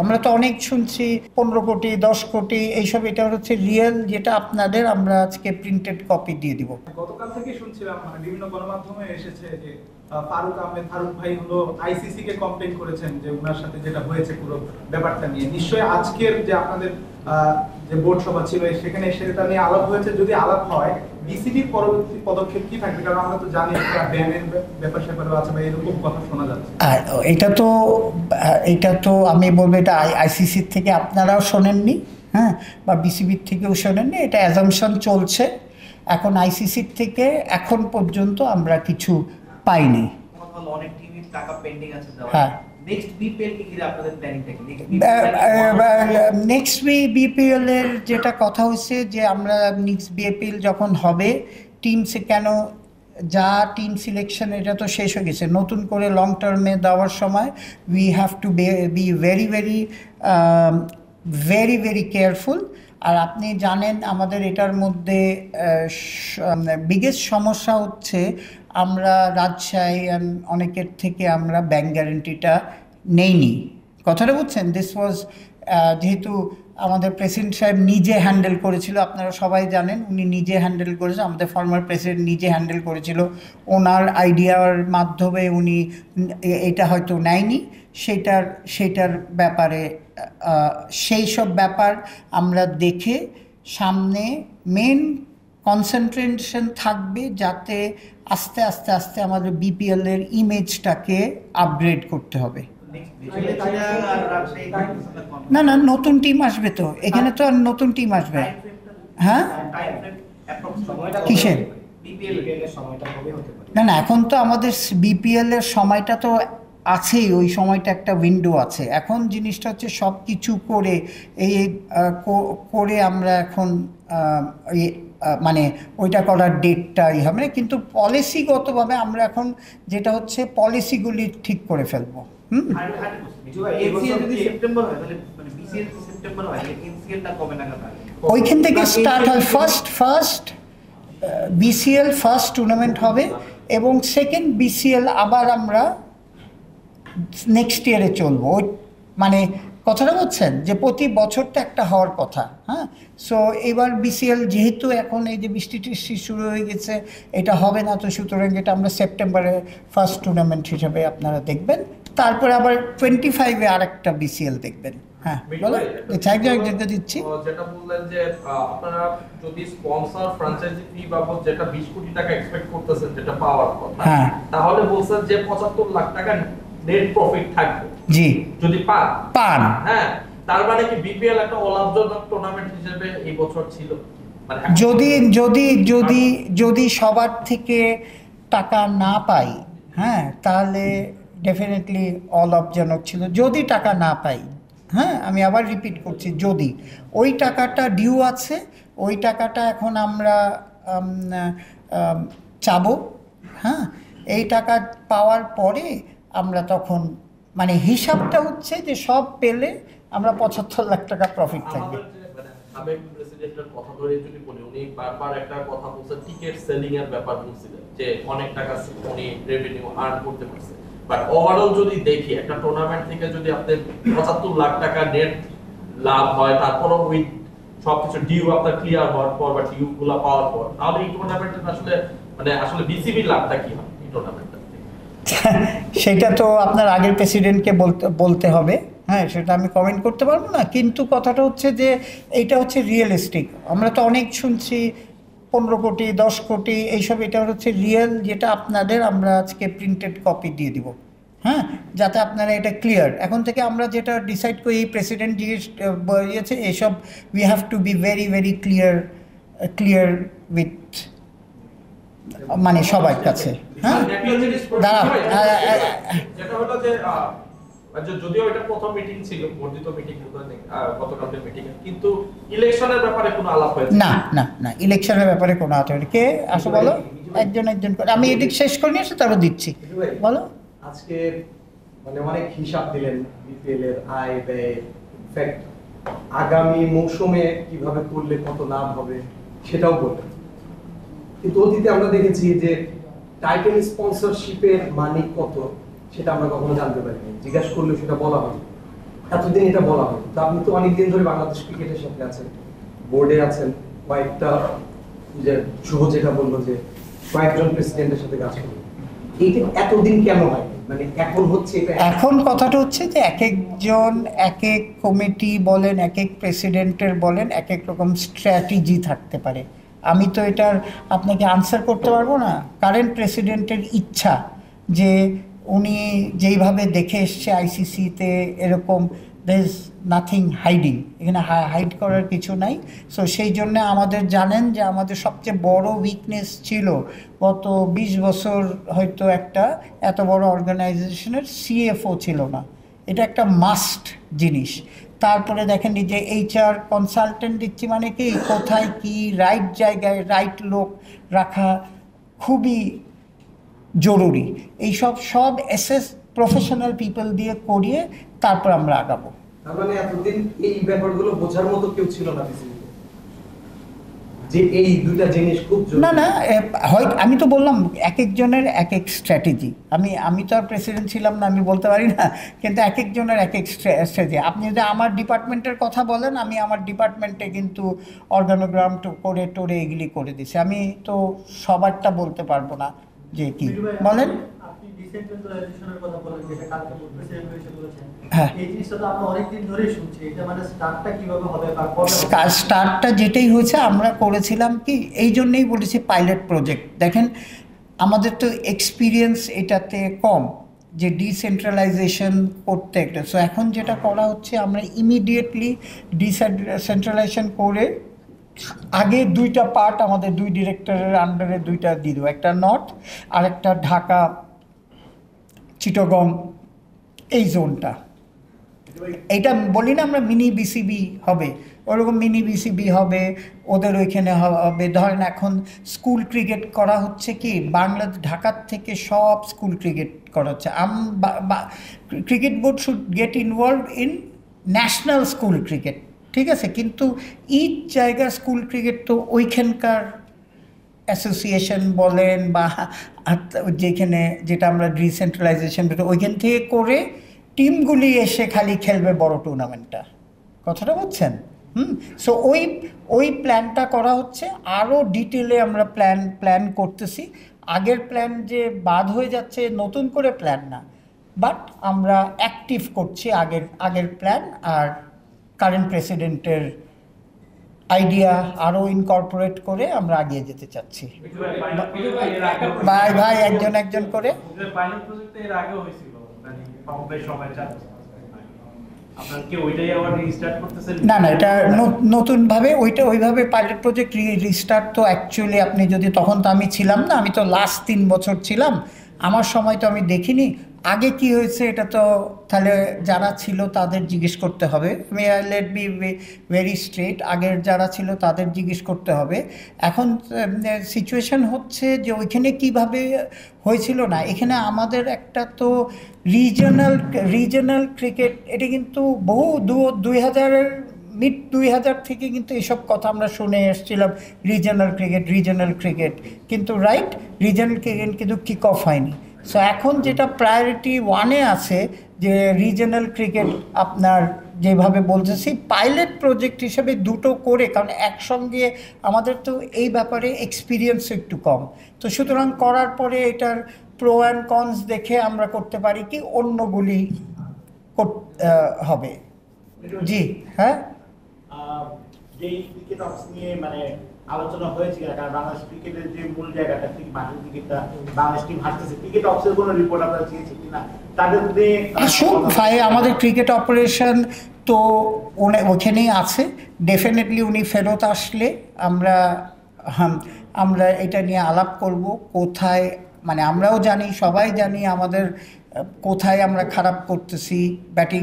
আমরা তো অনেক শুনছি 15 কোটি 10 কোটি এইসব, এটা হচ্ছে রিয়েল যেটা আপনাদের আমরা আজকে প্রিন্টেড কপি দিয়ে দিব। গতকাল থেকে শুনছিলাম মানে বিভিন্ন গণমাধ্যমে এসেছে যে ফারুক আহমেদ ফারুক ভাই হলো আইসিসি কে কমপ্লেইন করেছেন যে ওনার সাথে যেটা হয়েছে পুরো ব্যাপারটা নিয়ে। নিশ্চয়ই আজকের যে আপনাদের যে বোর্ড সভা ছিল সেখানে সেটা নিয়ে আলাপ হয়েছে। যদি আলাপ হয় বিসিবির পরবর্তী পদক্ষেপ কি থাকবে? কারণ আমরা তো জানি একটা ব্যানের ব্যাপার স্যাপারও আছে বা এরকম কথা শোনা যাচ্ছে। আর এটা তো আমি বলবো এটা আইসিসির থেকে আপনারাও শোনেননি, হ্যাঁ, বা বিসিবির থেকেও শোনেননি, এটা অ্যাজাম্পশন চলছে। এখন আইসিসির থেকে এখন পর্যন্ত আমরা কিছু পাইনি। অনেক টিমের টাকা পেন্ডিং আছে দেওয়া। হ্যাঁ, নেক্সট বিপিএল কি আপনাদের প্ল্যানিংটা কি? নেক্সট বিপিএল এর যেটা কথা হচ্ছে যে আমরা নেক্সট বিপিএল যখন হবে টিমসে কেন যা টিম সিলেকশন এটা তো শেষ হয়ে গেছে, নতুন করে লং টার্মে দেওয়ার সময় we have to be very very very very careful. আর আপনি জানেন আমাদের এটার মধ্যে বিগেস্ট সমস্যা হচ্ছে আমরা রাজশাহী অনেকের থেকে আমরা ব্যাংক গ্যারেন্টিটা নেইনি। কথাটা বুঝছেন? দিস ওয়াজ যেহেতু আমাদের প্রেসিডেন্ট সাহেব নিজে হ্যান্ডেল করেছিল, আপনারা সবাই জানেন উনি নিজে হ্যান্ডেল করেছে, আমাদের ফর্মার প্রেসিডেন্ট নিজে হ্যান্ডেল করেছিল, ওনার আইডিয়ার মাধ্যমে উনি এটা হয়তো নেয়নি। সেটার ব্যাপারে সেই সব ব্যাপার আমরা দেখে সামনে মেন কনসেন্ট্রেশন থাকবে যাতে আস্তে আস্তে আস্তে আমাদের বিপিএল এর ইমেজটাকে আপগ্রেড করতে হবে। না না, নতুন টিম আসবে তো এখানে, তো আর নতুন টিম আসবে। হ্যাঁ, কিসের? না না, এখন তো আমাদের বিপিএল এর সময়টা তো আছেই, ওই সময়টা একটা উইন্ডো আছে। এখন জিনিসটা হচ্ছে সব কিছু করে করে আমরা এখন মানে ওইটা করার ডেটটাই হবে, কিন্তু পলিসিগতভাবে আমরা এখন যেটা হচ্ছে পলিসিগুলি ঠিক করে ফেলবো। ওইখান থেকে স্টার্ট হয় ফার্স্ট বিসিএল ফার্স্ট টুর্নামেন্ট হবে এবং সেকেন্ড বিসিএল আবার আমরা নেক্সট ইয়ারে চলবো। মানে কথাটা বলছেন যে প্রতি বছরটা একটা হওয়ার কথা। হ্যাঁ, সো এবার বিসিএল যেহেতু এখন এই যে বৃষ্টি টিষ্টি শুরু হয়ে গেছে এটা হবে না, তো সুতরাং এটা আমরা সেপ্টেম্বরে ফার্স্ট টুর্নামেন্ট হিসেবে আপনারা দেখবেন, তারপরে আবার 25-এ আরেকটা বিসিএল দেখবেন। হ্যাঁ, বলো দিচ্ছি। যেটা বললেন যে আপনারা যদি স্পন্সর ফ্র্যাঞ্চাইজি ফি বাবদ যেটা 20 কোটি টাকা এক্সপেক্ট করতেছেন যেটা পাওয়ার কথা, তাহলে বলছেন যে 75 লাখ টাকা নেট প্রফিট থাকবে। জি, যদি পান। হ্যাঁ, তার মানে কি বিপিএল একটা অলাভজনক টুর্নামেন্ট হিসেবে এই বছর ছিল? যদি যদি যদি যদি সবার থেকে টাকা না পাই, হ্যাঁ, তাহলে ডেফিনেটলি অলাভজনক ছিল। যদি টাকা না পাই, হ্যাঁ, আমি আবার রিপিট করছি, যদি ওই টাকাটা ডিউ আছে, ওই টাকাটা এখন আমরা চাবো। হ্যাঁ, এই টাকা পাওয়ার পরে আমরা তখন মানে হিসাবটা হচ্ছে যে সব পেলে আমরা 75 লাখ টাকা প্রফিট থাকবে। আমি প্রেসিডেন্টের কথা ধরে যদি বলি, উনি বারবার একটা কথা বলছেন টিকেট সেলিং এর ব্যাপার বলছিলেন যে অনেক টাকা উনি রেভিনিউ আর্ন করতে পারছে। বাট ওভারঅল যদি দেখি একটা টুর্নামেন্ট থেকে যদি আপনাদের 75 লাখ টাকা নেট লাভ হয়, তারপরও উইথ সবকিছু ডিউ আপনার ক্লিয়ার হওয়ার পর বা ডিউ গুলো পাওয়ার পর, তাহলে এই টুর্নামেন্টের আসলে বিসিবির লাভটা কি হয় এই টুর্নামেন্টে? সেটা তো আপনার আগের প্রেসিডেন্টকে বলতে হবে। হ্যাঁ, সেটা আমি কমেন্ট করতে পারবো না, কিন্তু কথাটা হচ্ছে যে এইটা হচ্ছে রিয়েলিস্টিক। আমরা তো অনেক শুনছি 15 কোটি 10 কোটি এইসব, এটা হচ্ছে রিয়েল যেটা আপনাদের আমরা আজকে প্রিন্টেড কপি দিয়ে দিব। হ্যাঁ, যাতে আপনারা এটা ক্লিয়ার। এখন থেকে আমরা যেটা ডিসাইড করি, প্রেসিডেন্ট দিয়েছে এসব, we have to be very very clear with মানে সবার কাছে। হ্যাঁ, দাঁড়াও, যেটা হলো যে যদিও এটা প্রথম মিটিং ছিল, বর্ধিত মিটিং গতকালকে মিটিং, কিন্তু ইলেকশনের ব্যাপারে কোনো আলাপ হয়েছে না? না না, ইলেকশনের ব্যাপারে কোনো আলাপ হয়নি। কে আসো বলো, একজন করে। আমি এদিক শেষ করে নিয়ে এসে তারপর দিচ্ছি, বলো। আজকে মানে অনেক হিসাব দিলেন বিপিএল এর আয় ব্যয়, ইনফ্যাক্ট আগামী মৌসুমে কিভাবে করলে কত লাভ হবে সেটাও বললেন। কিন্তু অতীতে আমরা দেখেছি যে টাইটেল স্পন্সরশিপের মানি কত সেটা আমরা কখনো জানতে পারিনি, জিজ্ঞাসা করলে সেটা বলা হয়। এতদিন এটা বলা হয়, তো আপনি তো অনেকদিন ধরে বাংলাদেশ ক্রিকেটের সাথে আছেন, বোর্ডে আছেন, কয়েকটা যে শুভ যেটা বললো যে কয়েকজন প্রেসিডেন্টের সাথে কাজ করবেন, এইটা এতদিন কেন হয়? মানে এখন হচ্ছে এটা এখন কথাটা হচ্ছে যে এক একজন এক এক কমিটি বলেন, এক এক প্রেসিডেন্টের বলেন, এক এক রকম স্ট্র্যাটেজি থাকতে পারে। আমি তো এটার আপনাকে আনসার করতে পারবো না। কারেন্ট প্রেসিডেন্টের ইচ্ছা যে উনি যেইভাবে দেখে এসছে আইসিসিতে, এরকম দের ইজ নাথিং হাইডিং, এখানে হাইড করার কিছু নাই। সো সেই জন্য আমাদের জানেন যে আমাদের সবচেয়ে বড় উইকনেস ছিল গত 20 বছর হয়তো একটা এত বড় অর্গানাইজেশনের সিএফও ছিল না। এটা একটা মাস্ট জিনিস। তারপরে দেখেন যে এইচআর কনসালটেন্ট দিচ্ছি, মানে কি কোথায় কি রাইট জায়গায় রাইট লোক রাখা খুবই জরুরি। এইসব সব এসএস প্রফেশনাল পিপল দিয়ে করিয়ে তারপর আমরা আগাবো। তার মানে এতদিন এই ব্যাপারগুলো বোঝার মতো কেউ ছিল না বিসিবিতে, যে এই দুইটা জিনিস খুব জরুরি। না হয়, আমি তো বললাম এক একজনের এক এক স্ট্র্যাটেজি। আমি তো আর প্রেসিডেন্ট ছিলাম না, আমি বলতে পারি না, কিন্তু এক একজনের এক এক স্ট্র্যাটেজি। আপনি যদি আমার ডিপার্টমেন্টের কথা বলেন, আমি আমার ডিপার্টমেন্টে কিন্তু অর্গানোগ্রাম করে টোরে এগুলি করে দিছি। আমি তো সবারটা বলতে পারবো না যে কি বলেন। আপনি ডিসেন্ট্রালাইজেশনের কথা বলেন, যেটা কালকে প্রেসিডেন্ট এসে বলেছেন, হ্যাঁ। এই জিনিসটা তো আমরা অনেকদিন ধরেই শুনছি। এটা মানে স্টার্টটা কিভাবে হবে বা কবে হবে? স্টার্টটা যেটাই হয়েছে আমরা করেছিলাম কি, এই জন্যেই বলেছি পাইলট প্রজেক্ট। দেখেন আমাদের তো এক্সপিরিয়েন্স এটাতে কম যে ডিসেন্ট্রালাইজেশন করতে একটা। সো এখন যেটা করা হচ্ছে, আমরা ইমিডিয়েটলি ডিসেন্ট্রালাইজেশন করে আগে দুইটা পার্ট আমাদের দুই ডিরেক্টরের আন্ডারে দুইটা দিয়ে দেবো, একটা নর্থ আর একটা ঢাকা চিটাগং এই জোনটা। এইটা বলি না আমরা মিনি বিসিবি হবে, ওরকম মিনি বিসিবি হবে ওদের ওইখানে হবে। ধরেন এখন স্কুল ক্রিকেট করা হচ্ছে কি, ঢাকার থেকে সব স্কুল ক্রিকেট করা হচ্ছে। Cricket board should get involve in national school cricket, ঠিক আছে, কিন্তু ইচ জায়গার স্কুল ক্রিকেট তো ওইখানকার অ্যাসোসিয়েশন বলেন বা যেখানে যেটা আমরা ডিসেন্ট্রালাইজেশন ওইখান থেকে করে টিমগুলি এসে খালি খেলবে বড় টুর্নামেন্টটা। কথাটা বুঝছেন? সো ওই প্ল্যানটা করা হচ্ছে, আরও ডিটেলে আমরা প্ল্যান করতেছি। আগের প্ল্যান যে বাদ হয়ে যাচ্ছে নতুন করে প্ল্যান না, বাট আমরা অ্যাক্টিভ করছি আগের প্ল্যান, আর কারেন্ট প্রেসিডেন্টের আইডিয়া আরও ইনকর্পোরেট করে আমরা এগিয়ে যেতে চাচ্ছি। ভাই একজন করে। পাইলট প্রজেক্ট এর আগেও হয়েছিল, মানে প্রায় সময় চাচ্ছে আপনারা কি ওইটাই আবার রিস্টার্ট করতেছেন? না এটা নতুনভাবে ওইভাবে পাইলট প্রজেক্ট রিস্টার্ট। তো অ্যাকচুয়ালি আপনি যদি, তখন তো আমি ছিলাম না, আমি তো লাস্ট 3 বছর ছিলাম, আমার সময় তো আমি দেখিনি আগে কি হয়েছে। এটা তো তাহলে যারা ছিল তাদের জিজ্ঞেস করতে হবে। আমি লেট বি ভেরি স্ট্রেট, আগের যারা ছিল তাদের জিজ্ঞেস করতে হবে। এখন সিচুয়েশন হচ্ছে যে ওইখানে কিভাবে হয়েছিল না, এখানে আমাদের একটা তো রিজনাল ক্রিকেট, এটা কিন্তু বহু 2000-এর মিড 2000 থেকে কিন্তু এসব কথা আমরা শুনে এসেছিলাম, রিজনাল ক্রিকেট, কিন্তু রাইট রিজনাল ক্রিকেট কিন্তু কিক অফ হয়নি। সো এখন যেটা প্রায়োরিটি 1-এ আছে যে রিজনাল ক্রিকেট, আপনার যেভাবে বলতেছি পাইলট প্রজেক্ট হিসেবে দুটো করে, কারণ একসঙ্গে আমাদের তো এই ব্যাপারে এক্সপিরিয়েন্স একটু কম। তো সুতরাং করার পরে এটার প্রো অ্যান্ড কনস দেখে আমরা করতে পারি কি অন্যগুলি হবে। জি হ্যাঁ, যেই ক্রিকেট অপস নিয়ে মানে আলোচনা হয়েছিল, কারণ বাংলাদেশ ক্রিকেটের যে মূল জায়গাটা ঠিক মাঠের ক্রিকেটটা বাংলাদেশ টিম হারতেছে, ক্রিকেট অপসের কোনো রিপোর্ট আপনারা চেয়েছেন কিনা তাদের ভাই আমাদের ক্রিকেট অপারেশন তো ওখানেই আছে। ডেফিনেটলি উনি ফেরত আসলে আমরা এটা নিয়ে আলাপ করব, কোথায়, মানে আমরাও জানি, সবাই জানি আমাদের কোথায় আমরা খারাপ করতেছি, ব্যাটিং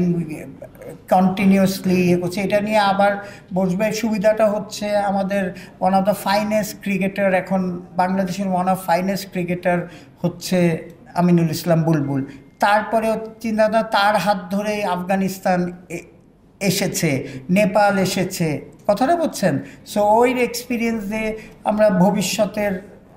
কন্টিনিউয়াসলি করছে, এটা নিয়ে আবার বসবে। সুবিধাটা হচ্ছে আমাদের one of the finest cricketer, এখন বাংলাদেশের ওয়ান অফ ফাইনেস্ট ক্রিকেটার হচ্ছে আমিনুল ইসলাম বুলবুল। তারপরে চিন্তা, তার হাত ধরে আফগানিস্তান এসেছে, নেপাল এসেছে, কথাটা বুঝছেন। সো ওই এক্সপিরিয়েন্স দিয়ে আমরা ভবিষ্যতের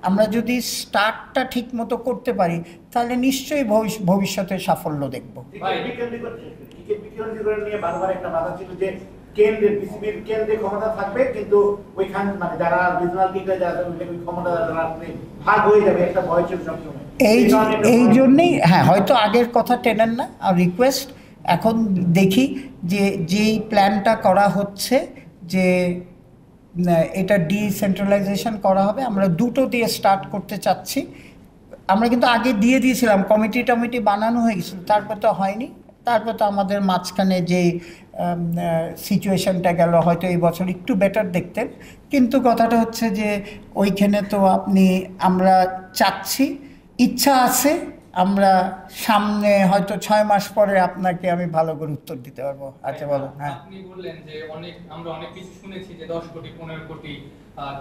আমরা যদি স্টার্টটা ঠিক মতো করতে পারি তাহলে নিশ্চয়ই ভবিষ্যতে সাফল্য দেখব। ক্রিকেট বিকেন্দ্রীকরণ নিয়ে বারবার একটা বাধা ছিল যে কেন্দ্রে বিসিবির কেন্দ্রে ক্ষমতা থাকবে, কিন্তু ওইখান মানে যারা রিজনাল লিগে যারা ওই ক্ষমতা ভাগ হয়ে যাবে, একটা ভয় ছিল সবসময়। এই জন্যেই হ্যাঁ, হয়তো আগের কথা টেনেন না। আর রিকোয়েস্ট এখন দেখি যে যেই প্ল্যানটা করা হচ্ছে যে এটা ডিসেন্ট্রালাইজেশন করা হবে, আমরা দুটো দিয়ে স্টার্ট করতে চাচ্ছি। আমরা কিন্তু আগে দিয়ে দিয়েছিলাম, কমিটি বানানো হয়ে গেছিল, তারপর তো হয়নি। তারপর তো আমাদের মাঝখানে যে সিচুয়েশনটা গেল, হয়তো এই বছর একটু বেটার দেখতেন, কিন্তু কথাটা হচ্ছে যে ওইখানে তো আমরা চাচ্ছি, ইচ্ছা আছে, আমরা সামনে হয়তো 6 মাস পরে আপনাকে আমি ভালো করে উত্তর দিতে পারবো। আচ্ছা বলো। হ্যাঁ, আপনি বললেন যে আমরা অনেক কিছু শুনেছি যে 10 কোটি 15 কোটি,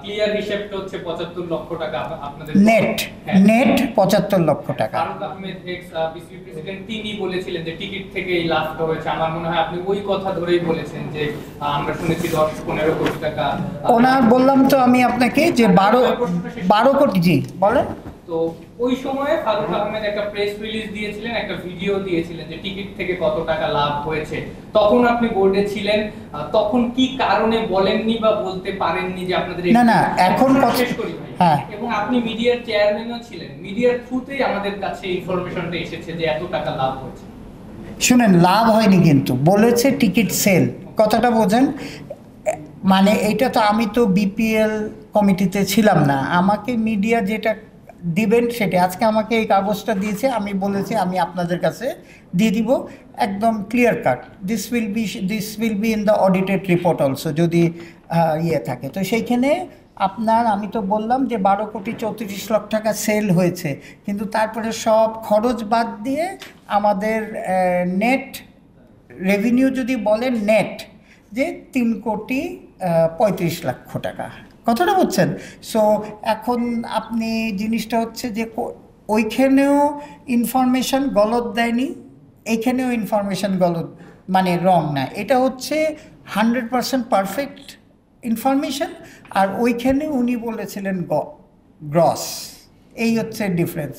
ক্লিয়ার হিসাবটা হচ্ছে 75 লক্ষ টাকা আপনাদের নেট 75 লক্ষ টাকা। Faruk Ahmed ex BCB president তিনি বলেছিলেন যে টিকিট থেকে এই লাভটা হয়েছে। আমার মনে হয় আপনি ওই কথা ধরেই বলেছেন যে আমরা শুনেছি 10-15 কোটি টাকা। ওনার বললাম তো আমি আপনাকে যে 12 কোটি। জি বলেন। তো ওই সময়ে ফারুক আহমেদ একটা প্রেস রিলিজ দিয়েছিলেন, একটা ভিডিও দিয়েছিলেন যে টিকিট থেকে কত টাকা লাভ হয়েছে। তখন আপনি বোর্ডে ছিলেন, তখন কি কারণে বলেননি বা বলতে পারেননি যে আপনাদের না এখন শেষ করি ভাই। হ্যাঁ, এবং আপনি মিডিয়ার চেয়ারম্যানও ছিলেন, মিডিয়ার থ্রুতেই আমাদের কাছে ইনফরমেশনটা এসেছে যে এত টাকা লাভ হয়েছে। শুনেন, লাভ হয়নি, কিন্তু বলেছে টিকিট সেল। কথাটা বোঝেন, মানে এটা তো আমি তো বিপিএল কমিটিতে ছিলাম না, আমাকে মিডিয়া যেটা দিবেন সেটা। আজকে আমাকে এই কাগজটা দিয়েছে, আমি বলেছি আমি আপনাদের কাছে দিয়ে দিব, একদম clear cut. This will be in the audited report also, যদি ইয়ে থাকে। তো সেইখানে আমি তো বললাম যে 12 কোটি 34 লক্ষ টাকা সেল হয়েছে, কিন্তু তারপরে সব খরচ বাদ দিয়ে আমাদের নেট রেভিনিউ যদি বলেন নেট, যে 3 কোটি 35 লক্ষ টাকা। কথাটা বুঝছেন? সো এখন জিনিসটা হচ্ছে যে ওইখানেও ইনফরমেশন গলত দেয়নি, এইখানেও ইনফরমেশন গলত, মানে রং না। এটা হচ্ছে 100% পারফেক্ট ইনফরমেশন, আর ওইখানে উনি বলেছিলেন গ্রস। এই হচ্ছে ডিফারেন্স।